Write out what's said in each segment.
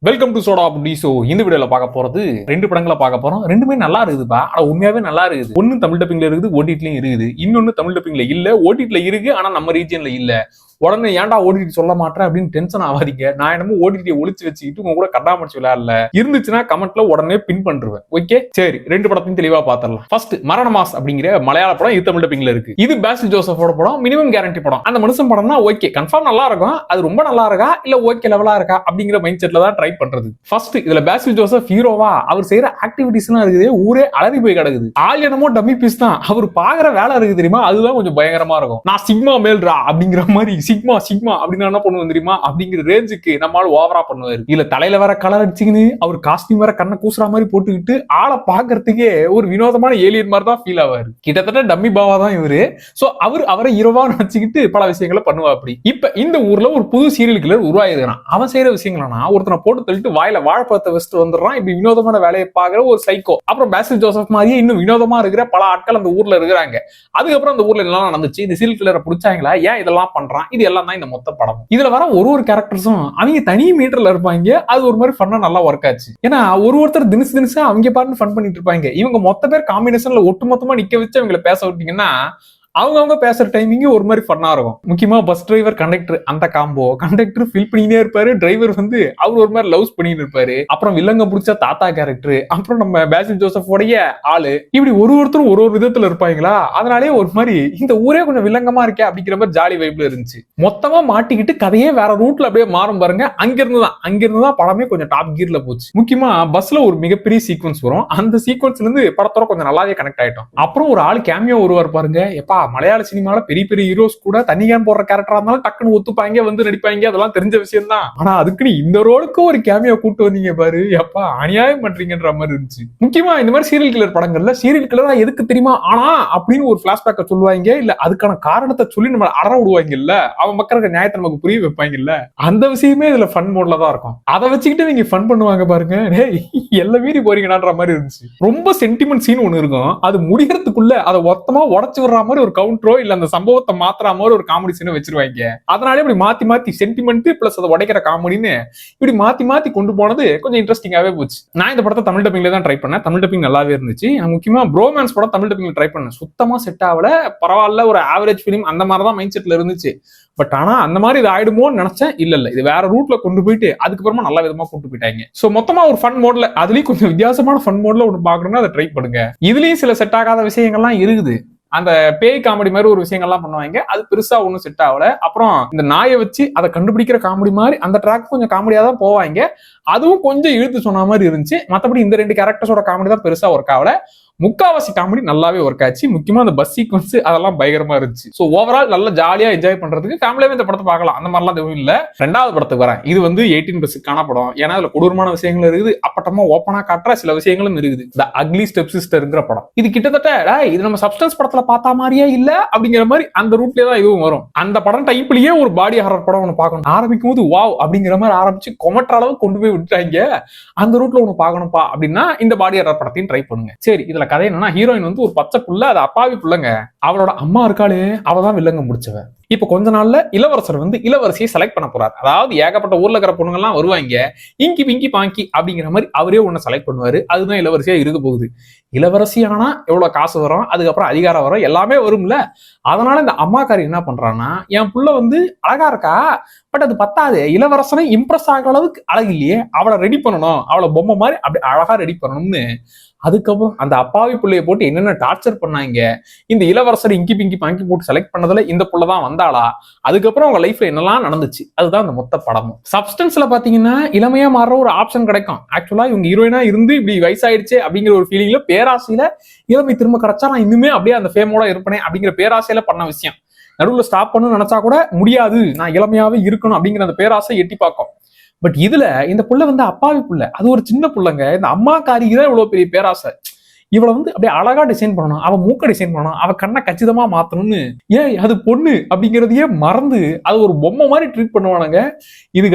Welcome to soda புடி. So இந்த வீடியோல பார்க்க போறது ரெண்டு படங்களை பார்க்க போறோம். ரெண்டுமே நல்லா இருக்குதுப்பா. ஆனா உண்மையாவே நல்லா இருக்குது. ஒன்னு தமிழ் டப்பிங்ல இருக்குது, ஓடிடிலயும் இருக்குது. இன்னொன்னு தமிழ் டப்பிங்ல இல்ல, ஓடிடில இருக்கு, ஆனா நம்ம ரீஜன்ல இல்ல. உடனே ஏன்டா ஓடிடி சொல்ல மாட்டேன் அப்படின்னு டென்ஷன் ஆகாதீங்க. நான் என்னமோ ஓடிடியை ஒளிச்சு வச்சுக்கிட்டு உங்க கூட கட்டாமடிச்சு விளையாடல. இருந்துச்சுன்னா கமெண்ட்ல உடனே பின் பண்றேன். ஓகே, சரி, ரெண்டு படத்தையும் தெளிவா பாத்திரலாம். ஃபர்ஸ்ட் மரண மாஸ் அப்படிங்கிற மலையாள படம் இது தமிழ் டப்பிங்ல இருக்கு. இது பாசில் ஜோசஃபோட படம், மினிமம் கேரண்டி படம். அந்த மனுஷன் படம்னா ஓகே, கன்ஃபார்ம் நல்லா இருக்கும். அது ரொம்ப நல்லா இருக்கா இல்ல ஓகே லெவலா இருக்கா அப்படிங்கிற மைண்ட் செட்ல தான் ட்ரை பண்றது. ஃபர்ஸ்ட் இதுல பாசில் ஜோசப் ஹீரோவா அவர் செய்யற ஆக்டிவிட்டிஸ் எல்லாம் இருக்குது, ஊரே அலறி போய் கிடக்குது. ஆள் என்னமோ டம்மி பீஸ் தான், அவர் பாக்குற வேலை இருக்கு தெரியுமா, அதுதான் கொஞ்சம் பயங்கரமா இருக்கும். நான் சிக்மா மேல்ரா அப்படிங்கிற மாதிரி சிக்மா சிக்மா அப்படின்னு என்ன பண்ணுவோம் தெரியுமா, அப்படிங்கிற ரேஞ்சுக்கு நம்மளால ஓவரா பண்ணுவாரு. இல்ல தலையில வேற கலர் அடிச்சுக்கின்னு அவர் காஸ்டியூம் வேற கண்ணை கூசுற மாதிரி போட்டுக்கிட்டு ஆளை பாக்குறதுக்கே ஒரு வினோதமான ஏலியன் மாதிரி தான் ஃபீல் ஆவாரு. கிட்டத்தட்ட டம்மி பாவா தான் இவரு. சோ அவரை ஹீரோவா நினைச்சுக்கிட்டு பல விஷயங்களை பண்ணுவா. அப்படி இப்ப இந்த ஊர்ல ஒரு புது சீரியல் கில்லர் உருவாயிருக்கான். அவன் செய்யற விஷயங்களா ஒருத்தனை போட்டு தள்ளிட்டு வாயில வாழைப்பழத்தை வச்சுட்டு வந்துடுறான். இப்படி வினோதமான வேலையை பாக்குற ஒரு சைக்கோ. அப்புறம் பாசில் ஜோசப் மாதிரியே இன்னும் வினோதமா இருக்கிற பல ஆட்கள் அந்த ஊர்ல இருக்கிறாங்க. அதுக்கப்புறம் அந்த ஊர்ல எல்லாம் நடந்துச்சு. இந்த சீரியல் கில்லரை பிடிச்சாங்களா, ஏன் இதெல்லாம் பண்றான், இது எல்லாம் தான் இந்த மொத்த படம். இதுல வர ஒரு கேரக்டர்ஸும் அவங்க தனி மீட்டர்ல இருப்பாங்க. அது ஒரு மாதிரி ஃபன்னா நல்லா ஒர்க் ஆச்சு. ஏன்னா ஒருத்தர் தினசா அவங்க பாட்டு ஃபன் பண்ணிட்டு இருப்பாங்க. இவங்க மொத்த பேர் காம்பினேஷன்ல ஒட்டுமொத்தமா நிக்க வச்சு அவங்களை பேச விட்டீங்கன்னா அவங்க பேசுற டைமிங் ஒரு மாதிரி ஃபன்னா இருக்கும். முக்கியமா பஸ் டிரைவர் கண்டக்டர் அந்த காம்போ, கண்டக்டர் ஃபீல் பண்ணினே இருப்பாரு, டிரைவர் வந்து அவர் ஒரு மாதிரி லவ்ஸ் பண்ணிட்டு இருப்பாரு. அப்புறம் வில்லங்க பிடிச்ச தாத்தா கேரக்டர், அப்புறம் நம்ம பாசில் ஜோசப் உடைய ஆளு, இப்படி ஒருத்தரும் ஒரு விதத்துல இருப்பாங்களா. அதனாலே ஒரு மாதிரி இந்த ஊரே கொஞ்சம் வில்லங்கமா இருக்கே அப்படிங்கிற மாதிரி ஜாலி வைப்ல இருந்துச்சு. மொத்தமா மாட்டிக்கிட்டு கதையே வேற ரூட்ல அப்படியே மாறும் பாருங்க. அங்கிருந்துதான் படமே கொஞ்சம் டாப் கீர்ல போச்சு. முக்கியமா பஸ்ல ஒரு மிகப்பெரிய சீக்வன்ஸ் வரும். அந்த சீக்வன்ஸ்ல இருந்து படத்தோட கொஞ்சம் நல்லாவே கனெக்ட் ஆயிட்டோம். அப்புறம் ஒரு ஆள் கேமியோ வருவார் பாருங்க. எப்பா மலையாள சினிமால பெரிய பெரிய ஹீரோஸ் கூட தண்ணி கேன் போடுற கேரக்டரா இருந்தாலும் டக்குன்னு ஒத்துப்பாங்க, வந்து நடிப்பாங்க, அதெல்லாம் தெரிஞ்ச விஷயம் தான். ஆனா அதுக்குன்னு இந்த ரோலுக்கு ஒரு கேமியோ கூட்டு வந்தீங்க பாரு, எப்பா அநியாயம் பண்றீங்கன்ற மாதிரி இருந்துச்சு. முக்கியமா இந்த மாதிரி சீரியல் கில்லர் படங்கள்ல சீரியல் கில்லரா எதுக்கு தெரியுமா ஆனா அப்படின்னு ஒரு பிளாஷ்பேக்க சொல்லுவாங்க, இல்ல அதுக்கான காரணத்தை சொல்லி நம்ம அற விடுவாங்கல்ல, அவன் மக்களுக்கு நியாயத்தை நமக்கு புரிய வைப்பாங்கல்ல, அந்த விஷயமே இதுல ஃபன் மோட்ல தான் இருக்கும். அதை வச்சுக்கிட்டு நீங்க ஃபன் பண்ணுவாங்க பாருங்க, எல்லாம் மீறி போறீங்கன்ற மாதிரி இருந்துச்சு. ரொம்ப சென்டிமெண்ட் சீன் ஒண்ணு இருக்கும், அது முடியறதுக்குள்ள அதை மொத்தமா உடச்சு விடுற மாதிரி ஒரு கவுண்டரோ இல்ல அந்த சம்பவத்தை மாத்திர மாதிரி ஒரு காமெடி சீனை வச்சிருவாங்க. அதனாலே இப்படி மாத்தி மாத்தி சென்டிமெண்ட் பிளஸ் அதை உடைக்கிற காமெடின்னு இப்படி மாத்தி மாத்தி கொண்டு போனது கொஞ்சம் இன்ட்ரெஸ்டிங்காவே போச்சு. நான் இந்த படத்தை தமிழ் டப்பிங்ல தான் ட்ரை பண்ணேன். தமிழ் டப்பிங் நல்லாவே இருந்துச்சு. முக்கியமா ப்ரோமேன்ஸ் படம் தமிழ் டப்பிங்ல ட்ரை பண்ணேன். சுத்தமா செட் ஆகல. பரவாயில்ல, ஒரு ஆவரேஜ் பிலிம் அந்த மாதிரி தான் மைண்ட் செட்ல இருந்துச்சு. பட் ஆனா அந்த மாதிரி இது ஆயிடுமோன்னு நினைச்சேன். இல்ல இது வேற ரூட்ல கொண்டு போயிட்டு அதுக்கப்புறமா நல்ல விதமா கொண்டு போயிட்டாங்க. சோ மொத்தமா ஒரு ஃபன் மோட்ல, அதுலயும் கொஞ்சம் வித்தியாசமான ஃபன் மோட்ல ஒன்று பாக்கணும்னா அதை ட்ரை பண்ணுங்க. இதுலயும் சில செட் ஆகாத விஷயங்கள்லாம் இருக்குது. அந்த பேய் காமெடி மாதிரி ஒரு விஷயங்கள்லாம் பண்ணுவாங்க, அது பெருசா ஒன்றும் செட் ஆகல. அப்புறம் இந்த நாயை வச்சு அதை கண்டுபிடிக்கிற காமெடி மாதிரி அந்த ட்ராக் கொஞ்சம் காமெடியா தான் போவாங்க. அதுவும் கொஞ்சம் இழுத்து சொன்ன மாதிரி இருந்துச்சு. மற்றபடி இந்த ரெண்டு கேரக்டர்ஸோட காமெடி தான் பெருசா ஒர்க் ஆகல. முக்காவாசி காமெடி நல்லாவே ஒர்க் ஆச்சு. முக்கியமா அந்த பஸ் சீக்வன்ஸ் அதெல்லாம் பயங்கரமா இருந்துச்சு. சோ ஓவரால் நல்லா ஜாலியா என்ஜாய் பண்றதுக்கு ஃபேமிலியாவே இந்த படத்தை பார்க்கலாம். அந்த மாதிரிலாம் எதுவும் இல்ல. ரெண்டாவது படத்துக்கு வரேன். இது வந்து 18+ படம். ஏன்னா அதுல கொடூரமான விஷயங்கள் இருக்குது, அப்பட்டமா ஓப்பனா காட்டுற சில விஷயங்களும் இருக்குது. த அக்லி ஸ்டெப் சிஸ்டர்ங்கிற படம். இது கிட்டத்தட்ட இது நம்ம சப்ஸ்டன்ஸ் படத்துல பார்த்த மாதிரியே இல்ல அப்படிங்கிற மாதிரி அந்த ரூட்லயே தான் இதுவும் வரும். அந்த படம் டைப்லயே ஒரு பாடி ஹாரர் படம் ஒன்று பார்க்கணும். ஆரம்பிக்கும் போது வாவ் அப்படிங்கிற மாதிரி ஆரம்பிச்சு கொமற்ற அளவு கொண்டு போய் விட்டுட்டாங்க. அந்த ரூட்ல ஒன்று பார்க்கணும்ப்பா அப்படின்னா இந்த பாடி ஹாரர் படத்தையும் ட்ரை பண்ணுங்க. சரி, இதுல கதை என்னன்னா, ஹீரோயின் வந்து ஒரு பச்சை புள்ள, அது அப்பாவி புள்ளங்க. அவளோட அம்மா இருக்காளே, அவதான் வில்லங்க முடிச்சவ. இப்ப கொஞ்ச நாள்ல இளவரசர் வந்து இளவரசியை செலக்ட் பண்ண போறாரு. அதாவது ஏகப்பட்ட ஊர்ல இருக்கிற பொண்ணுங்க எல்லாம் வருவாங்க, இங்கி பிங்கி பாங்கி அப்படிங்கிற மாதிரி அவரே ஒண்ணு செலக்ட் பண்ணுவாரு. அதுதான் இளவரசியா இருக்க போகுது. இளவரசி ஆனா எவ்வளவு காசு வரும், அதுக்கப்புறம் அதிகாரம் வரும், எல்லாமே வரும்ல. அதனால இந்த அம்மாக்காரி என்ன பண்றான்னா, என் புள்ள வந்து அழகா இருக்கா, பட் அது பத்தாது, இளவரசனை இம்ப்ரெஸ் ஆகிற அளவுக்கு அழகு இல்லையே, அவளை ரெடி பண்ணணும், அவளை பொம்மை மாதிரி அப்படி அழகா ரெடி பண்ணணும்னு அதுக்கப்புறம் அந்த அப்பாவி பிள்ளைய போட்டு என்னென்ன டார்ச்சர் பண்ணாங்க. இந்த இளவரசர் இங்கி பிங்கி பாங்கி போட்டு செலக்ட் பண்ணதுல இந்த புள்ளதான் வந்தாளா, அதுக்கப்புறம் அவங்க லைஃப்ல என்னெல்லாம் நடந்துச்சு, அதுதான் அந்த மொத்த படமும். சப்ஸ்டன்ஸ்ல பாத்தீங்கன்னா இளமையா மாறுற ஒரு ஆப்ஷன் கிடைக்கும். ஆக்சுவலா இவங்க ஹீரோயினா இருந்து இப்படி வயசாயிடுச்சு அப்படிங்கிற ஒரு ஃபீலிங்ல பேராசையில இளமை திரும்ப கிடைச்சா நான் இன்னுமே அப்படியே அந்த ஃபேமோட இருப்பேனே அப்படிங்கிற பேராசையில பண்ண விஷயம். நடுவில் ஸ்டாப் பண்ணணும்னு நினைச்சா கூட முடியாது, நான் இளமையாவே இருக்கணும் அப்படிங்கிற அந்த பேராசை எட்டி பார்க்கும். பட் இதுல இந்த புள்ள வந்து அப்பாவி புள்ள, அது ஒரு சின்ன புள்ளங்க. இந்த அம்மாக்காரிக்கு தான் இவ்வளவு பெரிய பேராசை. இவளை வந்து அப்படியே அழகா டிசைன் பண்ணணும், அவ மூக்க டிசைன் பண்ணணும், அவ கண்ணை கச்சிதமா மாத்தணும்னு, ஏன் அது பொண்ணு அப்படிங்கறதையே மறந்து அது ஒரு பொம்மை மாதிரி ட்ரீட் பண்ணுவானுங்க.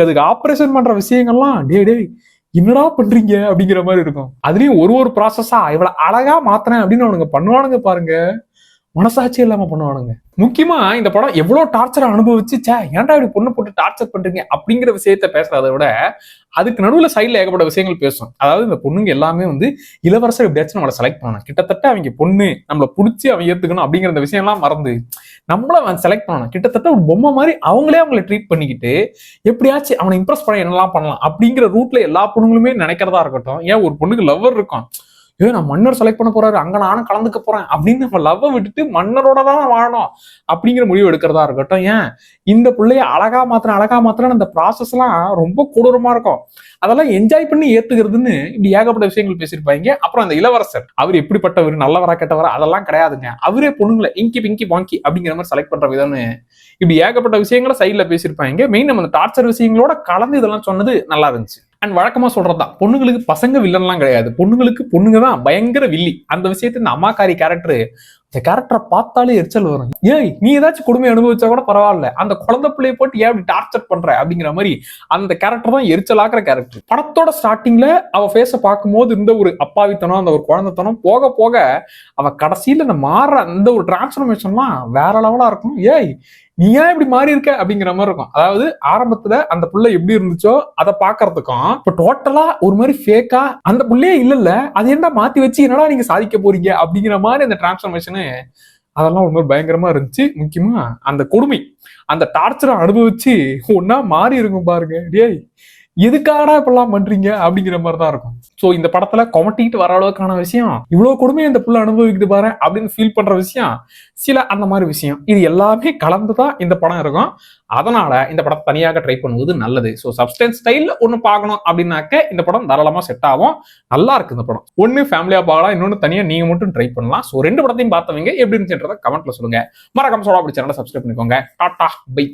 அதுக்கு ஆபரேஷன் பண்ற விஷயங்கள்லாம் டே என்னடா பண்றீங்க அப்படிங்கிற மாதிரி இருக்கும். அதுலயும் ஒரு ப்ராசஸா இவளை அழகா மாத்தினேன் அப்படின்னு அவனுங்க பண்ணுவானுங்க பாருங்க. மனசாட்சி இல்லாம பண்ணுவானுங்க. முக்கியமா இந்த படம் எவ்வளவு டார்ச்சரை அனுபவிச்சு ஏன்டா இப்படி பொண்ணு போட்டு டார்ச்சர் பண்றீங்க அப்படிங்கிற விஷயத்த பேசுறதை விட அதுக்கு நடுவுல சைட்ல ஏகப்பட்ட விஷயங்கள் பேசும். அதாவது இந்த பொண்ணுங்க எல்லாமே வந்து இளவரசர் எப்படியாச்சும் நம்மளை செலக்ட் பண்ணணும், கிட்டத்தட்ட அவங்க பொண்ணு நம்மளை பிடிச்சி அவன் ஏத்துக்கணும் அப்படிங்கிற அந்த விஷயம் எல்லாம் மறந்து நம்மள அவன் செலக்ட் பண்ணணும், கிட்டத்தட்ட ஒரு பொம்மை மாதிரி அவங்களே அவங்களை ட்ரீட் பண்ணிக்கிட்டு எப்படியாச்சும் அவனை இம்ப்ரெஸ் பண்ண என்னெல்லாம் பண்ணலாம் அப்படிங்கிற ரூட்ல எல்லா பொண்ணுங்களுமே நினைக்கிறதா இருக்கட்டும். ஏன் ஒரு பொண்ணுக்கு லவ்வர் இருக்கும், நான் மன்னர் செலக்ட் பண்ண போறாரு அங்க நானும் கலந்துக்க போறேன் அப்படின்னு நம்ம லவ்வை விட்டுட்டு மன்னரோட தான் வாழணும் அப்படிங்கிற முடிவு எடுக்கிறதா இருக்கட்டும். ஏன் இந்த பிள்ளைய அழகா மாத்திரம் அந்த ப்ராசஸ் எல்லாம் ரொம்ப கொடூரமா இருக்கும். அதெல்லாம் என்ஜாய் பண்ணி ஏத்துக்கிறதுன்னு இப்படி ஏகப்பட்ட விஷயங்கள் பேசியிருப்பாங்க. அப்புறம் அந்த இளவரசர் அவர் எப்படிப்பட்டவர், நல்லவரா கெட்டவரா அதெல்லாம் கிடையாதுங்க, அவரே பொண்ணுங்களை இங்கி பிங்கி பாங்கி அப்படிங்கிற மாதிரி செலக்ட் பண்ற விதம்னு இப்படி ஏகப்பட்ட விஷயங்களை சைட்ல பேசியிருப்பாங்க. மெயின் நம்ம அந்த டார்ச்சர் விஷயங்களோட கலந்து இதெல்லாம் சொன்னது நல்லா இருந்துச்சு. அண்ட் வழக்கமா சொல்றதுதான், பொண்ணுங்களுக்கு பசங்க வில்லன்லாம் கிடையாது, பொண்ணுங்களுக்கு பொண்ணுங்க தான் பயங்கர வில்லி. அந்த விஷயத்த இந்த அம்மாக்காரி கேரக்டர், இந்த கேரக்டரை பார்த்தாலே எரிச்சல் வரும். ஏய் நீ ஏதாச்சும் கொடுமை அனுபவிச்சா கூட பரவாயில்ல, அந்த குழந்தை பிள்ளைய போட்டு ஏன் இப்படி டார்ச்சர் பண்ற அப்படிங்கிற மாதிரி அந்த கேரக்டர் தான் எரிச்சல் ஆக்குற கேரக்டர். படத்தோட ஸ்டார்டிங்ல அவ ஃபேஸ பார்க்கும்போது இருந்த ஒரு அப்பாவித்தனம், அந்த ஒரு குழந்தைத்தனம் போக போக அவ கடைசியில அந்த மாறுற அந்த ஒரு டிரான்ஸ்ஃபர்மேஷன்லாம் வேற லெவலா இருக்கும். ஏய் நீ ஏன் இப்படி மாறி இருக்க அப்படிங்கிற மாதிரி இருக்கும். அதாவது ஆரம்பத்துல அந்த புள்ள எப்படி இருந்துச்சோ அதை பாக்குறதுக்கும் இப்ப டோட்டலா ஒரு மாதிரி ஃபேக்கா அந்த புள்ளையே இல்ல, அது என்ன மாத்தி வச்சு என்னடா நீங்க சாதிக்க போறீங்க அப்படிங்கிற மாதிரி அந்த டிரான்ஸ்ஃபர்மேஷனு அதெல்லாம் ஒரு மாதிரி பயங்கரமா இருந்துச்சு. முக்கியமா அந்த கொடுமை, அந்த டார்ச்சரை அனுபவிச்சு ஒன்னா மாறி இருக்கும் பாருங்க. டேய் எதுக்காடா இப்பெல்லாம் பண்றீங்க அப்படிங்கிற மாதிரி தான் இருக்கும். சோ இந்த படத்துல கொமட்டிட்டு வர அளவுக்கான விஷயம், இவ்வளவு கொடுமையை இந்த புள்ள அனுபவிக்குது பாரு அப்படின்னு ஃபீல் பண்ற விஷயம், சில அந்த மாதிரி விஷயம், இது எல்லாமே கலந்துதான் இந்த படம் இருக்கும். அதனால இந்த படத்தை தனியாக ட்ரை பண்ணுவது நல்லது. ஸோ சப்ஸ்டன்ஸ் ஸ்டைல்ல ஒண்ணு பார்க்கணும் அப்படின்னாக்க இந்த படம் தாராளமா செட் ஆகும். நல்லா இருக்கு இந்த படம். ஒன்னு ஃபேமிலியா பார்க்கலாம், இன்னொன்னு தனியா நீங்க மட்டும் ட்ரை பண்ணலாம். ஸோ ரெண்டு படத்தையும் பார்த்தவங்க எப்படி இருந்துச்சுன்றத கமெண்ட்ல சொல்லுங்க. மறக்காம சோடா அப்படி சேனலை சப்ஸ்கிரைப் பண்ணிக்கோங்க. Tata bye.